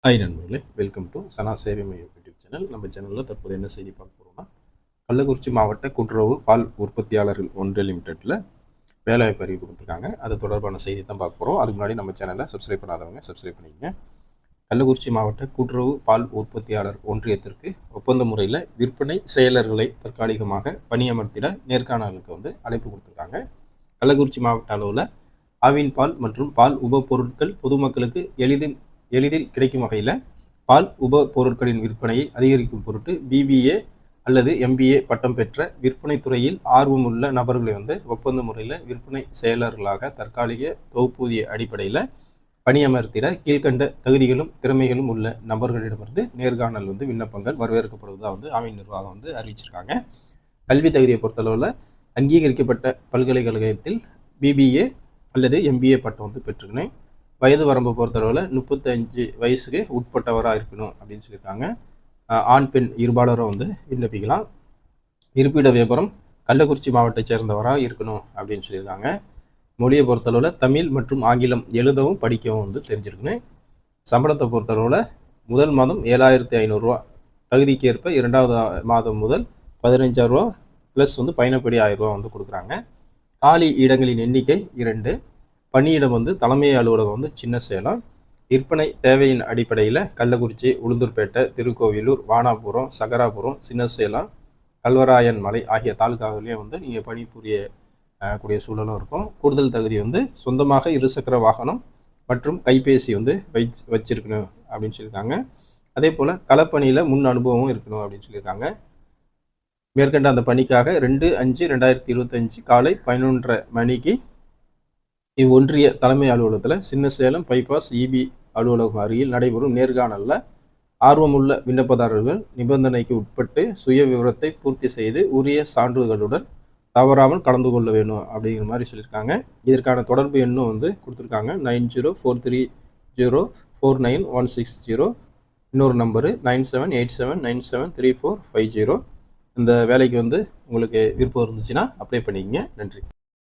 Hi நண்பர்களே, welcome to சனா சேவை மையம் யூடியூப் சேனல். நம்ம சேனலில் தற்போது என்ன செய்தி பார்க்க போகிறோம்னா, கள்ளக்குறிச்சி மாவட்ட கூட்டுறவு பால் உற்பத்தியாளர்கள் ஒன்றிய லிமிடெட்டில் வேலைவாய்ப்பு அறிவிப்பு கொடுத்துருக்காங்க. அது தொடர்பான செய்தி தான் பார்க்க போகிறோம். அதுக்கு முன்னாடி நம்ம சேனலை சப்ஸ்கிரைப் பண்ணாதவங்க சப்ஸ்கிரைப் பண்ணிக்கங்க. கள்ளக்குறிச்சி மாவட்ட கூட்டுறவு பால் உற்பத்தியாளர் ஒன்றியத்திற்கு ஒப்பந்த முறையில் விற்பனை செயலர்களை தற்காலிகமாக பணியமர்த்திட நேர்காணலுக்கு அழைப்பு கொடுத்துருக்காங்க. கள்ளக்குறிச்சி மாவட்ட அளவில் ஆவின் பால் மற்றும் பால் உப பொருட்கள் பொதுமக்களுக்கு எளிதில் கிடைக்கும் வகையில் பால் உப பொருட்களின் விற்பனையை அதிகரிக்கும் பொருட்டு பிபிஏ அல்லது எம்பிஏ பட்டம் பெற்ற விற்பனை துறையில் ஆர்வமுள்ள நபர்களை ஒப்பந்த முறையில் விற்பனை செயலர்களாக தற்காலிக தொகுப்பூதிய அடிப்படையில் பணியமர்த்திட கீழ்கண்ட தகுதிகளும் திறமைகளும் உள்ள நபர்களிடமிருந்து நேர்காணல் விண்ணப்பங்கள் வரவேற்கப்படுவதாக ஆவின் நிர்வாகம் அறிவிச்சிருக்காங்க. கல்வி தகுதியை பொறுத்தளவில் அங்கீகரிக்கப்பட்ட பல்கலைக்கழகத்தில் பிபிஏ அல்லது எம்பிஏ பட்டம் பெற்றுக்கணும். வயது வரம்பு பொறுத்தளவில் 35 வயசுக்கு உட்பட்டவராக இருக்கணும் அப்படின்னு சொல்லியிருக்காங்க. ஆண் பெண் இருபாலரும் விண்ணப்பிக்கலாம். இருப்பிட விவரம் கள்ளக்குறிச்சி மாவட்டத்தை சேர்ந்தவராக இருக்கணும் அப்படின்னு சொல்லியிருக்காங்க. மொழியை பொறுத்தளவில் தமிழ் மற்றும் ஆங்கிலம் எழுதவும் படிக்கவும் தெரிஞ்சிருக்கணும். சம்பளத்தை பொறுத்தளவில் முதல் மாதம் 7,500 ரூபா, தகுதிக்கு ஏற்ப 2வது மாதம் முதல் 15,000 ரூபா ப்ளஸ் பயணப்படி 1000 ரூபா கொடுக்குறாங்க. காலி இடங்களின் எண்ணிக்கை 2. பணியிடம் தலைமை அலுவலகம் சின்ன சேலம். விற்பனை தேவையின் அடிப்படையில் கள்ளக்குறிச்சி, உளுந்தூர்பேட்டை, திருக்கோவிலூர், வானாபுரம், சகராபுரம், சின்ன சேலம், கல்வராயன் மலை ஆகிய தாலுக்காவிலையும் நீங்கள் பணிபுரிய கூடிய சூழலும் இருக்கும். கூடுதல் தகுதி சொந்தமாக இருசக்கர வாகனம் மற்றும் கைபேசி வச்சிருக்கணும் அப்படின்னு சொல்லியிருக்காங்க. அதே போல் களப்பணியில் முன் அனுபவமும் இருக்கணும் அப்படின்னு சொல்லியிருக்காங்க. மேற்கண்ட அந்த பணிக்காக 2/5/2025 காலை 11:30 மணிக்கு இவ்வொன்றிய தலைமை அலுவலகத்தில் சின்ன சேலம் பைபாஸ் இபி அலுவலகம் அருகில் நடைபெறும் நேர்காணலில் ஆர்வமுள்ள விண்ணப்பதாரர்கள் நிபந்தனைக்கு உட்பட்டு சுய விவரத்தை பூர்த்தி செய்து உரிய சான்றிதழ்களுடன் தவறாமல் கலந்து கொள்ள வேணும் அப்படிங்கிற மாதிரி சொல்லியிருக்காங்க. இதற்கான தொடர்பு எண்ணும் கொடுத்துருக்காங்க. 9043049160. இன்னொரு நம்பரு 9787973450. இந்த வேலைக்கு உங்களுக்கு விருப்பம் இருந்துச்சுன்னா அப்ளை பண்ணிக்கங்க. நன்றி.